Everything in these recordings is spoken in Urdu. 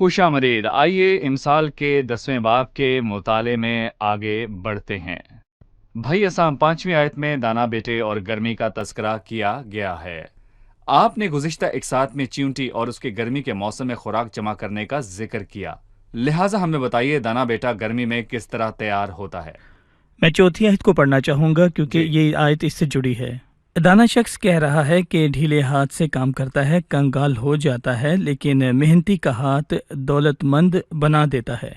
خوش آمدید. آئیے امثال کے 10ویں باب کے مطالعے میں آگے بڑھتے ہیں. بھائی اسام 5ویں آیت میں دانا بیٹے اور گرمی کا تذکرہ کیا گیا ہے. آپ نے گزشتہ ایک ساتھ میں چیونٹی اور اس کے گرمی کے موسم میں خوراک جمع کرنے کا ذکر کیا. لہٰذا ہمیں بتائیے دانا بیٹا گرمی میں کس طرح تیار ہوتا ہے. میں چوتھی آیت کو پڑھنا چاہوں گا کیونکہ جی. یہ آیت اس سے جڑی ہے. دانا شخص کہہ رہا ہے کہ ڈھیلے ہاتھ سے کام کرتا ہے، کنگال ہو جاتا ہے، لیکن محنتی کا ہاتھ دولت مند بنا دیتا ہے.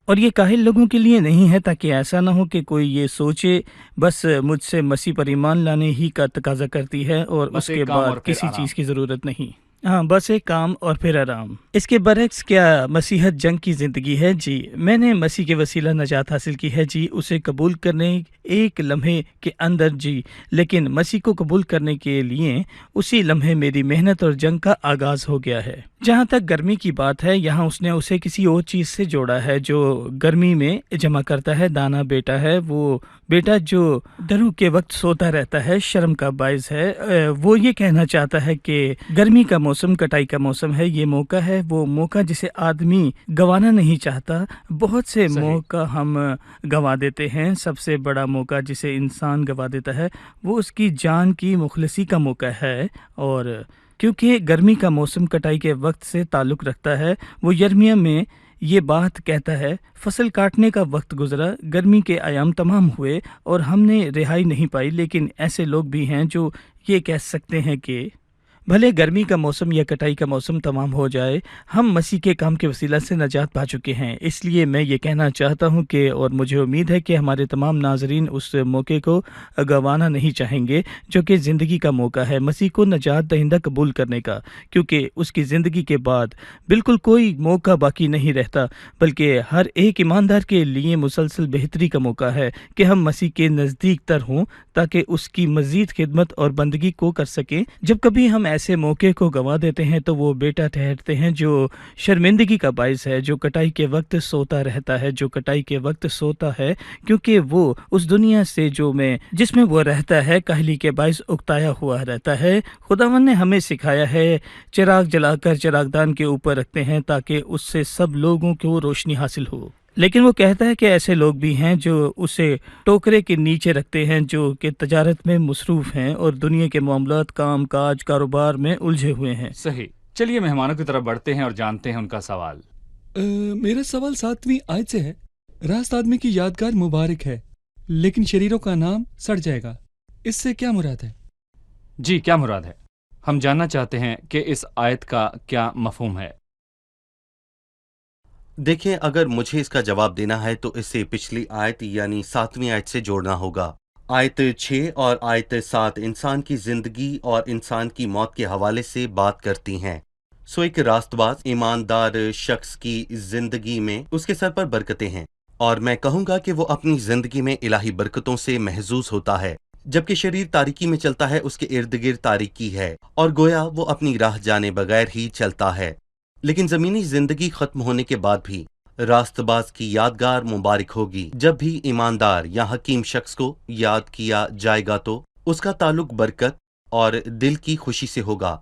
اور یہ کاہل لوگوں کے لیے نہیں ہے، تاکہ ایسا نہ ہو کہ کوئی یہ سوچے بس مجھ سے مسیح پر ایمان لانے ہی کا تقاضا کرتی ہے اور بس اس کے ایک کام اور بعد پھر کسی آرام. چیز کی ضرورت نہیں. ہاں، بس ایک کام اور پھر آرام. اس کے برعکس کیا مسیحت جنگ کی زندگی ہے؟ جی، میں نے مسیح کے وسیلہ نجات حاصل کی ہے. جی، اسے قبول کرنے ایک لمحے کے اندر. جی، لیکن مسیح کو قبول کرنے کے لیے اسی لمحے میری محنت اور جنگ کا آغاز ہو گیا ہے. جہاں تک گرمی کی بات ہے، یہاں اس نے اسے کسی اور چیز سے جوڑا ہے جو گرمی میں جمع کرتا ہے. دانا بیٹا ہے، وہ بیٹا جو درو کے وقت سوتا رہتا ہے، شرم کا باعث ہے. وہ یہ کہنا چاہتا ہے کہ گرمی کا موسم کٹائی کا موسم ہے. یہ موقع ہے، وہ موقع جسے آدمی گنوانا نہیں چاہتا. بہت سے صحیح. موقع ہم گنوا دیتے ہیں. سب سے بڑا موقع جسے انسان گنوا دیتا ہے وہ اس کی جان کی مخلصی کا موقع ہے. اور کیونکہ گرمی کا موسم کٹائی کے وقت سے تعلق رکھتا ہے، وہ یرمیہ میں یہ بات کہتا ہے، فصل کاٹنے کا وقت گزرا، گرمی کے ایام تمام ہوئے اور ہم نے رہائی نہیں پائی. لیکن ایسے لوگ بھی ہیں جو یہ کہہ سکتے ہیں کہ بھلے گرمی کا موسم یا کٹائی کا موسم تمام ہو جائے، ہم مسیح کے کام کے وسیلہ سے نجات پا چکے ہیں. اس لیے میں یہ کہنا چاہتا ہوں کہ، اور مجھے امید ہے کہ ہمارے تمام ناظرین اس موقع کو گنوانا نہیں چاہیں گے جو کہ زندگی کا موقع ہے، مسیح کو نجات دہندہ قبول کرنے کا. کیونکہ اس کی زندگی کے بعد بالکل کوئی موقع باقی نہیں رہتا، بلکہ ہر ایک ایماندار کے لیے مسلسل بہتری کا موقع ہے کہ ہم مسیح کے نزدیک تر ہوں تاکہ اس کی مزید خدمت اور بندگی کو کر سکیں. جب کبھی ہم ایسے موقع کو گنوا دیتے ہیں تو وہ بیٹا ٹھہرتے ہیں جو شرمندگی کا باعث ہے، جو کٹائی کے وقت سوتا رہتا ہے، جو کٹائی کے وقت سوتا ہے، کیونکہ وہ اس دنیا سے جس میں وہ رہتا ہے کاہلی کے باعث اکتایا ہوا رہتا ہے. خداوند نے ہمیں سکھایا ہے چراغ جلا کر چراغدان کے اوپر رکھتے ہیں تاکہ اس سے سب لوگوں کو روشنی حاصل ہو. لیکن وہ کہتا ہے کہ ایسے لوگ بھی ہیں جو اسے ٹوکرے کے نیچے رکھتے ہیں، جو کہ تجارت میں مصروف ہیں اور دنیا کے معاملات، کام کاج، کاروبار میں الجھے ہوئے ہیں. صحیح. چلیے مہمانوں کی طرف بڑھتے ہیں اور جانتے ہیں ان کا سوال. میرا سوال 7ویں آیت سے ہے. راست آدمی کی یادگار مبارک ہے، لیکن شریروں کا نام سڑ جائے گا. اس سے کیا مراد ہے؟ جی، کیا مراد ہے؟ ہم جاننا چاہتے ہیں کہ اس آیت کا کیا مفہوم ہے. دیکھیں، اگر مجھے اس کا جواب دینا ہے تو اسے پچھلی آیت یعنی 7ویں آیت سے جوڑنا ہوگا. آیت 6 اور آیت 7 انسان کی زندگی اور انسان کی موت کے حوالے سے بات کرتی ہیں. سو ایک راست باز ایماندار شخص کی زندگی میں اس کے سر پر برکتیں ہیں، اور میں کہوں گا کہ وہ اپنی زندگی میں الہی برکتوں سے محظوظ ہوتا ہے. جبکہ شریر تاریکی میں چلتا ہے، اس کے ارد گرد تاریکی ہے اور گویا وہ اپنی راہ جانے بغیر ہی چلتا ہے. لیکن زمینی زندگی ختم ہونے کے بعد بھی راست باز کی یادگار مبارک ہوگی. جب بھی ایماندار یا حکیم شخص کو یاد کیا جائے گا تو اس کا تعلق برکت اور دل کی خوشی سے ہوگا،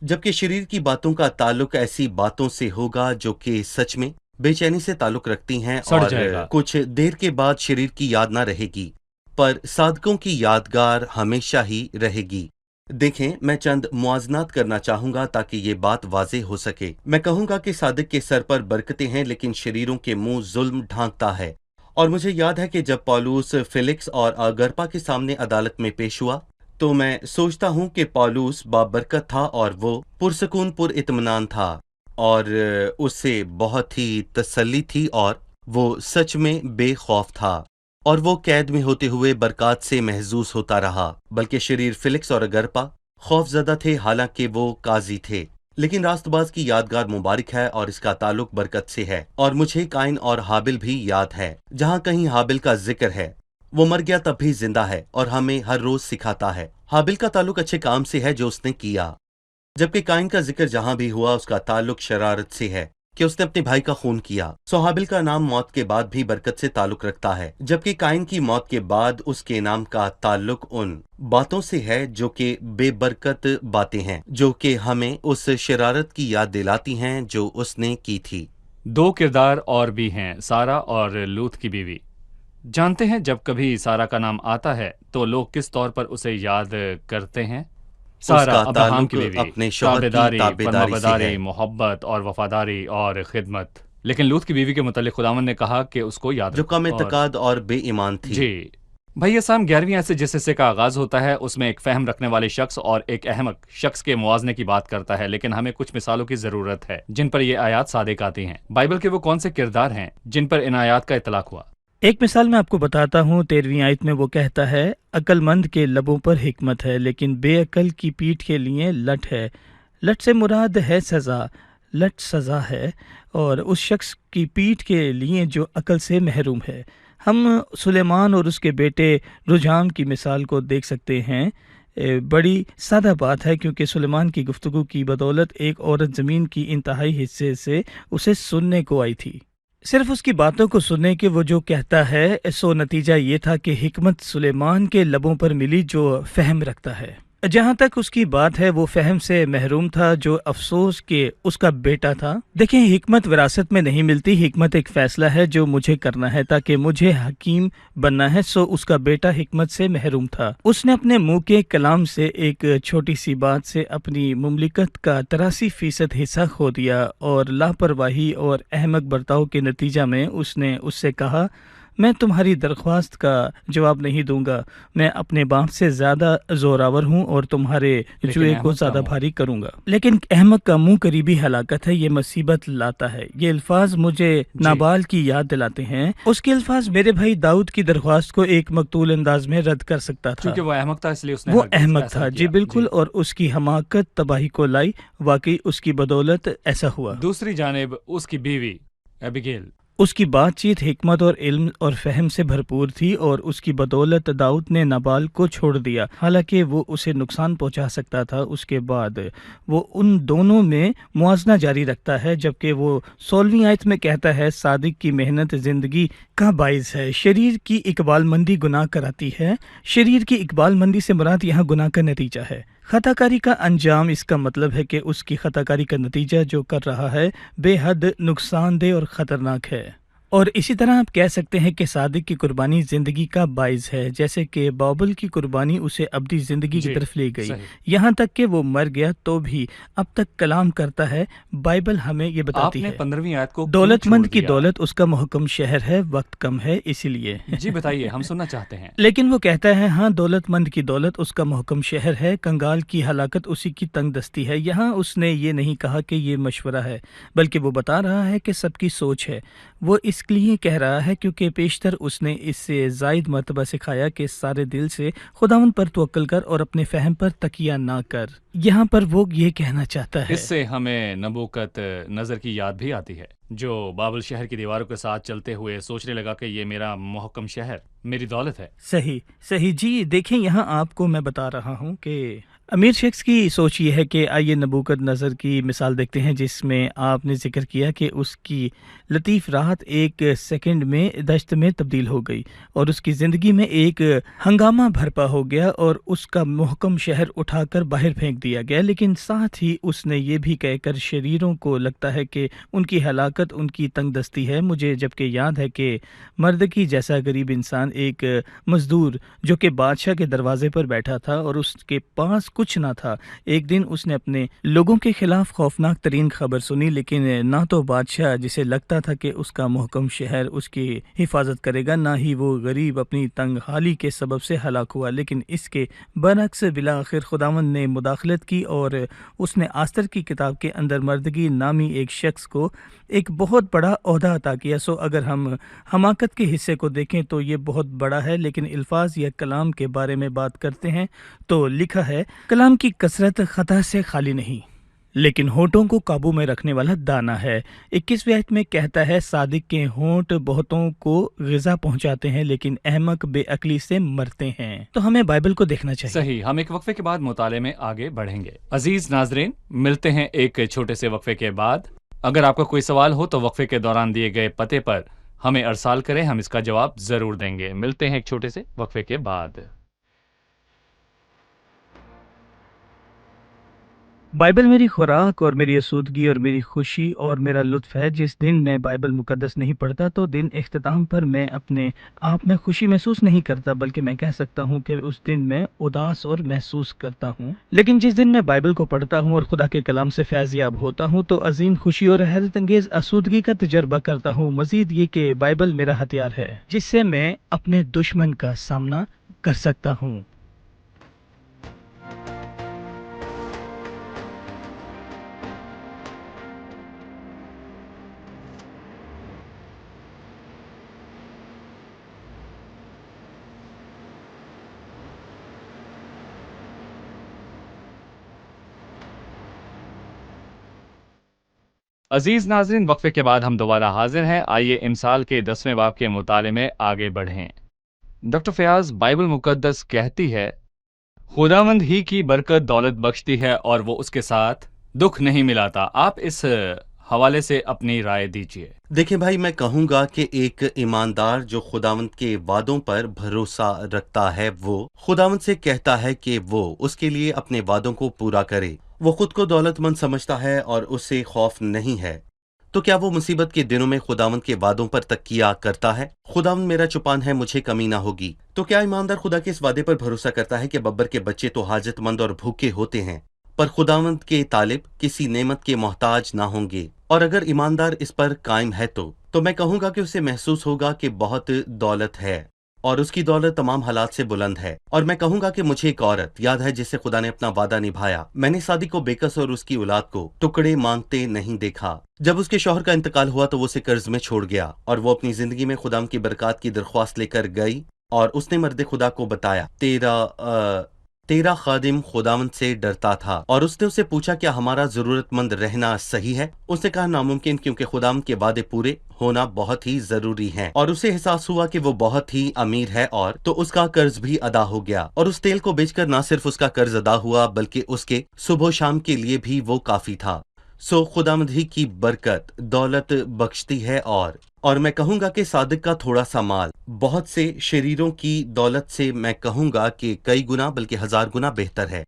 جبکہ شریر کی باتوں کا تعلق ایسی باتوں سے ہوگا جو کہ سچ میں بے چینی سے تعلق رکھتی ہیں سڑ اور جائے گا. کچھ دیر کے بعد شریر کی یاد نہ رہے گی، پر صادقوں کی یادگار ہمیشہ ہی رہے گی. دیکھیں، میں چند موازنات کرنا چاہوں گا تاکہ یہ بات واضح ہو سکے. میں کہوں گا کہ صادق کے سر پر برکتیں ہیں، لیکن شریروں کے منہ ظلم ڈھانکتا ہے. اور مجھے یاد ہے کہ جب پولس فیلکس اور اگرپا کے سامنے عدالت میں پیش ہوا تو میں سوچتا ہوں کہ پولس بابرکت تھا اور وہ پرسکون پر اطمینان تھا اور اس سے بہت ہی تسلی تھی، اور وہ سچ میں بے خوف تھا اور وہ قید میں ہوتے ہوئے برکات سے محظوظ ہوتا رہا. بلکہ شریر فیلکس اور اگرپا خوف زدہ تھے حالانکہ وہ قاضی تھے. لیکن راست باز کی یادگار مبارک ہے اور اس کا تعلق برکت سے ہے. اور مجھے قائن اور حابل بھی یاد ہے. جہاں کہیں حابل کا ذکر ہے، وہ مر گیا تب بھی زندہ ہے اور ہمیں ہر روز سکھاتا ہے. حابل کا تعلق اچھے کام سے ہے جو اس نے کیا، جبکہ قائن کا ذکر جہاں بھی ہوا اس کا تعلق شرارت سے ہے. کہ اس نے اپنے بھائی کا خون کیا۔ سو حابل کا نام موت کے بعد بھی برکت سے تعلق رکھتا ہے، جبکہ قائن کی موت کے بعد اس کے نام کا تعلق ان باتوں سے ہے جو کہ بے برکت باتیں ہیں، جو کہ ہمیں اس شرارت کی یاد دلاتی ہیں جو اس نے کی تھی۔ 2 کردار اور بھی ہیں، سارا اور لوط کی بیوی۔ جانتے ہیں جب کبھی سارا کا نام آتا ہے تو لوگ کس طور پر اسے یاد کرتے ہیں؟ سارا کا ابراہم کی تعلق بیوی، اپنے شوہر کی تابعداری، تابعداری سے فرمانبرداری، ہے۔ محبت اور وفاداری اور خدمت۔ لیکن لوط کی بیوی کے متعلق خداوند نے کہا کہ اس کو یاد جو رکھو۔ کم اعتقاد اور بے ایمان تھی۔ جی بھائی اسلام 11ویں آیت سے جس حصے کا آغاز ہوتا ہے اس میں ایک فہم رکھنے والے شخص اور ایک احمق شخص کے موازنے کی بات کرتا ہے، لیکن ہمیں کچھ مثالوں کی ضرورت ہے جن پر یہ آیات صادق آتی ہیں۔ بائبل کے وہ کون سے کردار ہیں جن پر ان آیات کا اطلاق ہوا؟ ایک مثال میں آپ کو بتاتا ہوں، 13ویں آیت میں وہ کہتا ہے عقل مند کے لبوں پر حکمت ہے لیکن بے عقل کی پیٹھ کے لیے لٹ ہے۔ لٹ سے مراد ہے سزا، لٹ سزا ہے، اور اس شخص کی پیٹھ کے لیے جو عقل سے محروم ہے۔ ہم سلیمان اور اس کے بیٹے رجام کی مثال کو دیکھ سکتے ہیں۔ بڑی سادہ بات ہے کیونکہ سلیمان کی گفتگو کی بدولت ایک عورت زمین کی انتہائی حصے سے اسے سننے کو آئی تھی۔ صرف اس کی باتوں کو سننے کے وہ جو کہتا ہے، سو نتیجہ یہ تھا کہ حکمت سلیمان کے لبوں پر ملی جو فہم رکھتا ہے۔ جہاں تک اس کی بات ہے وہ فہم سے محروم تھا، جو افسوس کہ اس کا بیٹا تھا۔ دیکھیں حکمت وراثت میں نہیں ملتی، حکمت ایک فیصلہ ہے جو مجھے کرنا ہے تاکہ مجھے حکیم بننا ہے۔ سو اس کا بیٹا حکمت سے محروم تھا۔ اس نے اپنے منہ کے کلام سے ایک چھوٹی سی بات سے اپنی مملکت کا 83% حصہ کھو دیا، اور لاپرواہی اور احمق برتاؤ کے نتیجہ میں اس نے اس سے کہا میں تمہاری درخواست کا جواب نہیں دوں گا، میں اپنے باپ سے زیادہ زوراور ہوں اور تمہارے جوئے کو زیادہ بھاری کروں گا۔ لیکن احمق کا منہ قریبی ہلاکت ہے، یہ مصیبت لاتا ہے۔ یہ الفاظ مجھے نابال کی یاد دلاتے ہیں۔ اس کے الفاظ میرے بھائی داؤد کی درخواست کو ایک مقتول انداز میں رد کر سکتا تھا، کیونکہ وہ احمق تھا، اس لیے اس نے وہ ہرگز احمق ایسا تھا۔ کیا۔ جی بالکل، اور اس کی حماقت تباہی کو لائی، واقعی اس کی بدولت ایسا ہوا۔ دوسری جانب اس کی بیوی ابیگیل، اس کی بات چیت حکمت اور علم اور فہم سے بھرپور تھی، اور اس کی بدولت داؤد نے نابال کو چھوڑ دیا، حالانکہ وہ اسے نقصان پہنچا سکتا تھا۔ اس کے بعد وہ ان دونوں میں موازنہ جاری رکھتا ہے، جبکہ وہ 16ویں آیت میں کہتا ہے صادق کی محنت زندگی کا باعث ہے، شریر کی اقبال مندی گناہ کراتی ہے۔ شریر کی اقبال مندی سے مراد یہاں گناہ کا نتیجہ ہے۔ خطا کاری کا انجام، اس کا مطلب ہے کہ اس کی خطا کاری کا نتیجہ جو کر رہا ہے بے حد نقصان دہ اور خطرناک ہے۔ اور اسی طرح آپ کہہ سکتے ہیں کہ صادق کی قربانی زندگی کا باعث ہے، جیسے کہ بابل کی قربانی اسے ابدی زندگی کی طرف لے گئی، یہاں تک کہ وہ مر گیا تو بھی اب تک کلام کرتا ہے۔ بائبل ہمیں یہ بتاتی ہے 15ویں آیت کو دولت مند کی دولت اس کا محکم شہر ہے، وقت کم ہے اسی لیے۔ جی بتائیے، ہم سننا چاہتے ہیں۔ لیکن وہ کہتا ہے ہاں دولت مند کی دولت اس کا محکم شہر ہے، کنگال کی ہلاکت اسی کی تنگ دستی ہے۔ یہاں اس نے یہ نہیں کہا کہ یہ مشورہ ہے، بلکہ وہ بتا رہا ہے کہ سب کی سوچ ہے۔ وہ اس لیے کہہ رہا ہے کیونکہ پیشتر اس نے اس سے زائد مرتبہ سکھایا کہ سارے دل سے خداوند پر توکل کر اور اپنے فہم پر تکیہ نہ کر۔ یہاں پر وہ یہ کہنا چاہتا ہے۔ اس سے ہمیں نبوکت نظر کی یاد بھی آتی ہے، جو بابل شہر کی دیواروں کے ساتھ چلتے ہوئے سوچنے لگا کہ یہ میرا محکم شہر میری دولت ہے۔ صحیح جی، دیکھیں یہاں آپ کو میں بتا رہا ہوں کہ امیر شخص کی سوچ یہ ہے کہ آئیے نبوکت نظر کی مثال دیکھتے ہیں، جس میں آپ نے ذکر کیا کہ اس کی لطیف راحت ایک سیکنڈ میں دشت میں تبدیل ہو گئی، اور اس کی زندگی میں ایک ہنگامہ بھرپا ہو گیا، اور اس کا محکم شہر اٹھا کر باہر پھینک دیا گیا۔ لیکن ساتھ ہی اس نے یہ بھی کہہ کر شریروں کو لگتا ہے کہ ان کی ہلاکت ان کی تنگ دستی ہے۔ مجھے جبکہ یاد ہے کہ مردکی جیسا غریب انسان، ایک مزدور جو کہ بادشاہ کے دروازے پر بیٹھا تھا اور اس کے پاس کچھ نہ تھا، ایک دن اس نے اپنے لوگوں کے خلاف خوفناک ترین خبر سنی، لیکن نہ تو بادشاہ جسے لگتا تھا کہ اس کا محکم شہر اس کی حفاظت کرے گا، نہ ہی وہ غریب اپنی تنگ حالی کے سبب سے ہلاک ہوا، لیکن اس کے برعکس بالآخر خداوند نے مداخلت کی اور اس نے آستر کی کتاب کے اندر مردگی نامی ایک شخص کو ایک بہت بڑا عہدہ عطا کیا۔ سو اگر ہم حماقت کے حصے کو دیکھیں تو یہ بہت بڑا ہے، لیکن الفاظ یا کلام کے بارے میں بات کرتے ہیں تو لکھا ہے کلام کی کثرت خطا سے خالی نہیں، لیکن ہونٹوں کو قابو میں رکھنے والا دانا ہے۔ 21ویں آیت میں کہتا ہے صادق کے ہونٹ بہتوں کو غذا پہنچاتے ہیں، لیکن احمق بے عقلی سے مرتے ہیں۔ تو ہمیں بائبل کو دیکھنا چاہیے۔ صحیح، ہم ایک وقفے کے بعد مطالعے میں آگے بڑھیں گے۔ عزیز ناظرین، ملتے ہیں ایک چھوٹے سے وقفے کے بعد۔ اگر آپ کا کوئی سوال ہو تو وقفے کے دوران دیے گئے پتے پر ہمیں ارسال کریں، ہم اس کا جواب ضرور دیں گے۔ ملتے ہیں ایک چھوٹے سے وقفے کے بعد۔ بائبل میری خوراک اور میری آسودگی اور میری خوشی اور میرا لطف ہے۔ جس دن میں بائبل مقدس نہیں پڑھتا تو دن اختتام پر میں اپنے آپ میں خوشی محسوس نہیں کرتا، بلکہ میں کہہ سکتا ہوں کہ اس دن میں اداس اور محسوس کرتا ہوں۔ لیکن جس دن میں بائبل کو پڑھتا ہوں اور خدا کے کلام سے فیض یاب ہوتا ہوں تو عظیم خوشی اور حیرت انگیز آسودگی کا تجربہ کرتا ہوں۔ مزید یہ کہ بائبل میرا ہتھیار ہے جس سے میں اپنے دشمن کا سامنا کر سکتا ہوں۔ عزیز ناظرین، وقفے کے بعد ہم دوبارہ حاضر ہیں۔ آئیے امثال کے 10ویں باب کے مطالعے میں آگے بڑھیں۔ ڈاکٹر فیاض، بائبل مقدس کہتی ہے خداوند ہی کی برکت دولت بخشتی ہے اور وہ اس کے ساتھ دکھ نہیں ملاتا۔ آپ اس حوالے سے اپنی رائے دیجیے۔ دیکھیں بھائی، میں کہوں گا کہ ایک ایماندار جو خداوند کے وعدوں پر بھروسہ رکھتا ہے وہ خداوند سے کہتا ہے کہ وہ اس کے لیے اپنے وعدوں کو پورا کرے۔ وہ خود کو دولت مند سمجھتا ہے اور اس سے خوف نہیں ہے، تو کیا وہ مصیبت کے دنوں میں خداوند کے وعدوں پر تکیہ کرتا ہے؟ خداوند میرا چپان ہے، مجھے کمی نہ ہوگی۔ تو کیا ایماندار خدا کے اس وعدے پر بھروسہ کرتا ہے کہ ببر کے بچے تو حاجت مند اور بھوکے ہوتے ہیں، پر خداوند کے طالب کسی نعمت کے محتاج نہ ہوں گے؟ اور اگر ایماندار اس پر قائم ہے تو میں کہوں گا کہ اسے محسوس ہوگا کہ بہت دولت ہے اور اس کی دولت تمام حالات سے بلند ہے۔ اور میں کہوں گا کہ مجھے ایک عورت یاد ہے جس سے خدا نے اپنا وعدہ نبھایا۔ میں نے صادق کو بیکس اور اس کی اولاد کو ٹکڑے مانگتے نہیں دیکھا۔ جب اس کے شوہر کا انتقال ہوا تو وہ اسے قرض میں چھوڑ گیا اور وہ اپنی زندگی میں خدا کی برکات کی درخواست لے کر گئی، اور اس نے مرد خدا کو بتایا تیرا خادم خداوند سے ڈرتا تھا، اور اس نے اسے پوچھا کیا ہمارا ضرورت مند رہنا صحیح ہے؟ اس نے کہا ناممکن، کیونکہ خداوند کے وعدے پورے ہونا بہت ہی ضروری ہے۔ اور اسے احساس ہوا کہ وہ بہت ہی امیر ہے، اور تو اس کا قرض بھی ادا ہو گیا، اور اس تیل کو بیچ کر نہ صرف اس کا قرض ادا ہوا بلکہ اس کے صبح و شام کے لیے بھی وہ کافی تھا۔ سو خداوند ہی کی برکت دولت بخشتی ہے، اور میں کہوں گا کہ صادق کا تھوڑا سا مال بہت سے شریروں کی دولت سے میں کہوں گا کہ کئی گنا بلکہ 1000 گنا بہتر ہے۔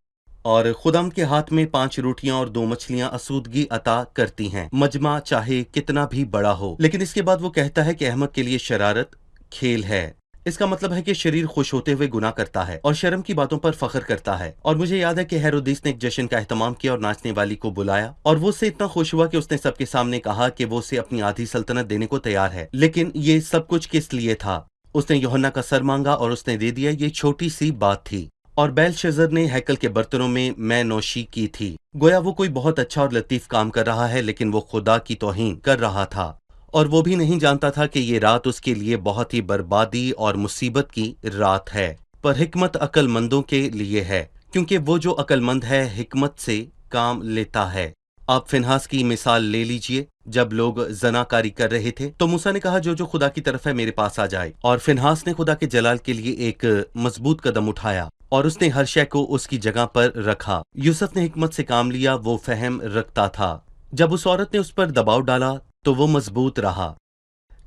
اور خداوند کے ہاتھ میں 5 روٹیاں اور 2 مچھلیاں آسودگی عطا کرتی ہیں، مجمع چاہے کتنا بھی بڑا ہو۔ لیکن اس کے بعد وہ کہتا ہے کہ احمق کے لیے شرارت کھیل ہے۔ اس کا مطلب ہے کہ شریر خوش ہوتے ہوئے گناہ کرتا ہے اور شرم کی باتوں پر فخر کرتا ہے۔ اور مجھے یاد ہے کہ ہیرودیس نے ایک جشن کا اہتمام کیا اور ناچنے والی کو بلایا، اور وہ اس سے اتنا خوش ہوا کہ اس نے سب کے سامنے کہا کہ وہ اسے اپنی آدھی سلطنت دینے کو تیار ہے۔ لیکن یہ سب کچھ کس لیے تھا؟ اس نے یوحنا کا سر مانگا اور اس نے دے دیا۔ یہ چھوٹی سی بات تھی۔ اور بیل شزر نے ہیکل کے برتنوں میں نوشی کی تھی۔ گویا وہ کوئی بہت اچھا اور لطیف کام کر رہا ہے، لیکن وہ خدا کی توہین کر رہا تھا، اور وہ بھی نہیں جانتا تھا کہ یہ رات اس کے لیے بہت ہی بربادی اور مصیبت کی رات ہے۔ پر حکمت عقل مندوں کے لیے ہے، کیونکہ وہ جو عقل مند ہے حکمت سے کام لیتا ہے۔ آپ فنہاس کی مثال لے لیجئے۔ جب لوگ زناکاری کر رہے تھے تو موسیٰ نے کہا جو خدا کی طرف ہے میرے پاس آ جائے، اور فنہاس نے خدا کے جلال کے لیے ایک مضبوط قدم اٹھایا اور اس نے ہر شے کو اس کی جگہ پر رکھا۔ یوسف نے حکمت سے کام لیا، وہ فہم رکھتا تھا۔ جب اس عورت نے اس پر دباؤ ڈالا تو وہ مضبوط رہا،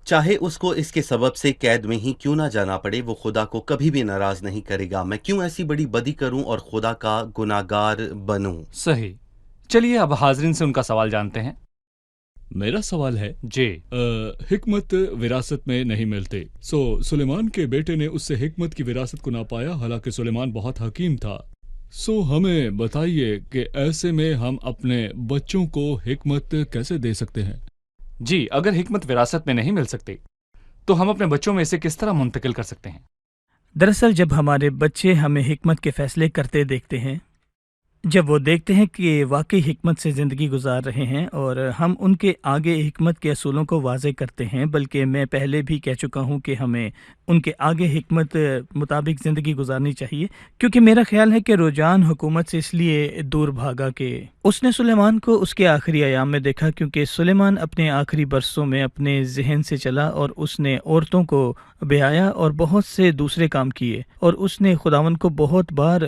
چاہے اس کو اس کے سبب سے قید میں ہی کیوں نہ جانا پڑے۔ وہ خدا کو کبھی بھی ناراض نہیں کرے گا۔ میں کیوں ایسی بڑی بدی کروں اور خدا کا گناہگار بنوں؟ صحیح۔ چلیے اب حاضرین سے ان کا سوال جانتے ہیں۔ میرا سوال ہے، جی، حکمت وراثت میں نہیں ملتے، سلیمان کے بیٹے نے اس سے حکمت کی وراثت کو نہ پایا، حالانکہ سلیمان بہت حکیم تھا۔ ہمیں بتائیے کہ ایسے میں ہم اپنے بچوں کو حکمت کیسے دے سکتے ہیں؟ جی، اگر حکمت وراثت میں نہیں مل سکتی تو ہم اپنے بچوں میں اسے کس طرح منتقل کر سکتے ہیں؟ دراصل جب ہمارے بچے ہمیں حکمت کے فیصلے کرتے دیکھتے ہیں، جب وہ دیکھتے ہیں کہ واقعی حکمت سے زندگی گزار رہے ہیں اور ہم ان کے آگے حکمت کے اصولوں کو واضح کرتے ہیں، بلکہ میں پہلے بھی کہہ چکا ہوں کہ ہمیں ان کے آگے حکمت مطابق زندگی گزارنی چاہیے، کیونکہ میرا خیال ہے کہ رجحان حکومت سے اس لیے دور بھاگا کہ اس نے سلیمان کو اس کے آخری ایام میں دیکھا، کیونکہ سلیمان اپنے آخری برسوں میں اپنے ذہن سے چلا اور اس نے عورتوں کو بیایا اور بہت سے دوسرے کام کیے، اور اس نے خداوند کو بہت بار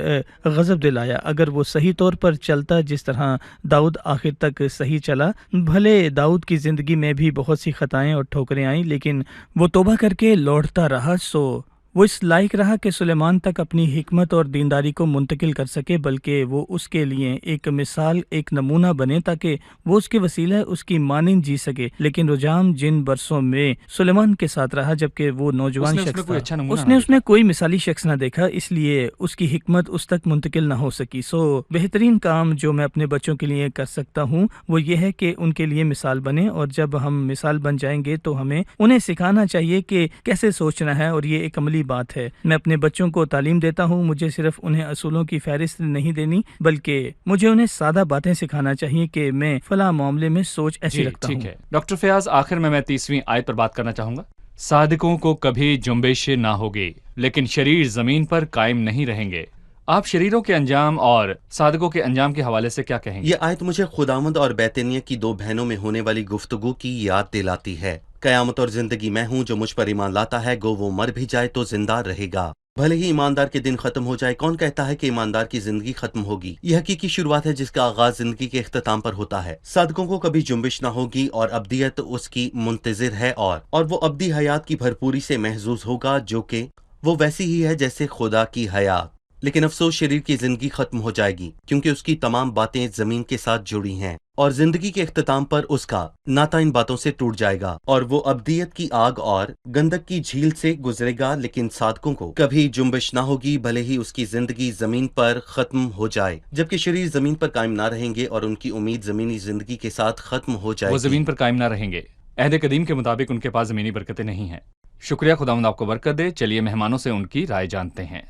غضب دلایا۔ اگر وہ صحیح صحیح طور پر چلتا جس طرح داؤد آخر تک صحیح چلا. بھلے داؤد کی زندگی میں بھی بہت سی خطائیں اور ٹھوکریں آئیں لیکن وہ توبہ کر کے لوٹتا رہا. سو وہ اس لائق رہا کہ سلیمان تک اپنی حکمت اور دینداری کو منتقل کر سکے، بلکہ وہ اس کے لیے ایک مثال، ایک نمونہ بنے تاکہ وہ اس کے وسیلہ اس کی مانند جی سکے. لیکن رجام جن برسوں میں سلیمان کے ساتھ رہا جبکہ وہ نوجوان شخص تھا، اس نے کوئی مثالی شخص نہ دیکھا، اس لیے اس کی حکمت اس تک منتقل نہ ہو سکی. سو بہترین کام جو میں اپنے بچوں کے لیے کر سکتا ہوں وہ یہ ہے کہ ان کے لیے مثال بنے، اور جب ہم مثال بن جائیں گے تو ہمیں انہیں سکھانا چاہیے کہ کیسے سوچنا ہے، اور یہ ایک عملی بات ہے. میں اپنے بچوں کو تعلیم دیتا ہوں، مجھے صرف انہیں اصولوں کی فہرست نہیں دینی بلکہ مجھے انہیں سادہ باتیں سکھانا چاہیے کہ میں فلاں معاملے میں سوچ ایسی رکھتا ہوں. ٹھیک ہے ڈاکٹر فیاض، آخر میں 30ویں آیت پر بات کرنا چاہوں گا. صادقوں کو کبھی جنبش نہ ہوگی لیکن شریر زمین پر قائم نہیں رہیں گے. آپ شریروں کے انجام اور صادقوں کے انجام کے حوالے سے کیا کہیں گے؟ یہ آیت مجھے خداوند اور بیتنیہ کی دو بہنوں میں ہونے والی گفتگو کی یاد دلاتی ہے. قیامت اور زندگی میں ہوں، جو مجھ پر ایمان لاتا ہے گو وہ مر بھی جائے تو زندہ رہے گا. بھلے ہی ایماندار کے دن ختم ہو جائے، کون کہتا ہے کہ ایماندار کی زندگی ختم ہوگی؟ یہ حقیقی شروعات ہے جس کا آغاز زندگی کے اختتام پر ہوتا ہے. صادقوں کو کبھی جنبش نہ ہوگی اور ابدیت اس کی منتظر ہے، اور وہ ابدی حیات کی بھرپوری سے محظوظ ہوگا جو کہ وہ ویسی ہی ہے جیسے خدا کی حیات. لیکن افسوس، شریر کی زندگی ختم ہو جائے گی کیونکہ اس کی تمام باتیں زمین کے ساتھ جڑی ہیں، اور زندگی کے اختتام پر اس کا ناتا ان باتوں سے ٹوٹ جائے گا اور وہ ابدیت کی آگ اور گندک کی جھیل سے گزرے گا. لیکن صادقوں کو کبھی جنبش نہ ہوگی بھلے ہی اس کی زندگی زمین پر ختم ہو جائے. جبکہ شریر زمین پر قائم نہ رہیں گے اور ان کی امید زمینی زندگی کے ساتھ ختم ہو جائے وہ گی. زمین پر قائم نہ رہیں گے. عہد قدیم کے مطابق ان کے پاس زمینی برکتیں نہیں ہیں. شکریہ، خداوند آپ کو برکت دے. چلیے مہمانوں سے ان کی رائے جانتے ہیں.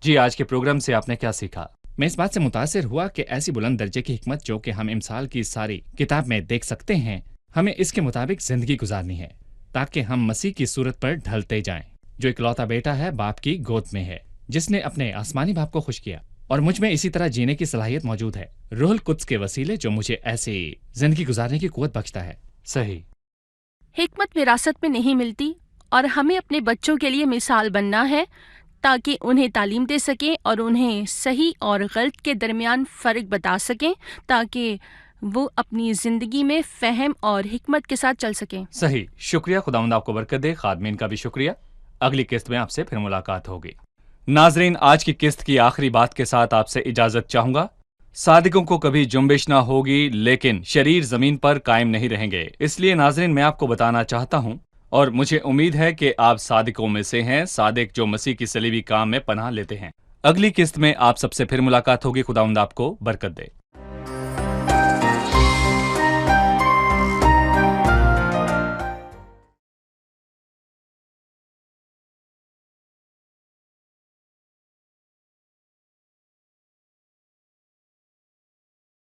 جی، آج کے پروگرام سے آپ نے کیا سیکھا؟ میں اس بات سے متاثر ہوا کہ ایسی بلند درجے کی حکمت جو کہ ہم امثال کی ساری کتاب میں دیکھ سکتے ہیں، ہمیں اس کے مطابق زندگی گزارنی ہے تاکہ ہم مسیح کی صورت پر ڈھلتے جائیں، جو اکلوتا بیٹا ہے، باپ کی گود میں ہے، جس نے اپنے آسمانی باپ کو خوش کیا. اور مجھ میں اسی طرح جینے کی صلاحیت موجود ہے، روح القدس کے وسیلے جو مجھے ایسی زندگی گزارنے کی قوت بخشتا ہے. صحیح. حکمت وراثت میں نہیں ملتی، اور ہمیں اپنے بچوں کے لیے مثال بننا ہے تاکہ انہیں تعلیم دے سکیں اور انہیں صحیح اور غلط کے درمیان فرق بتا سکیں تاکہ وہ اپنی زندگی میں فہم اور حکمت کے ساتھ چل سکیں. صحیح. شکریہ، خداوند آپ کو برکت دے. خادمین کا بھی شکریہ. اگلی قسط میں آپ سے پھر ملاقات ہوگی. ناظرین، آج کی قسط کی آخری بات کے ساتھ آپ سے اجازت چاہوں گا. صادقوں کو کبھی جنبش نہ ہوگی لیکن شریر زمین پر قائم نہیں رہیں گے. اس لیے ناظرین، میں آپ کو بتانا چاہتا ہوں اور مجھے امید ہے کہ آپ صادقوں میں سے ہیں، صادق جو مسیح کی صلیبی کام میں پناہ لیتے ہیں. اگلی قسط میں آپ سب سے پھر ملاقات ہوگی. خداوند آپ کو برکت دے.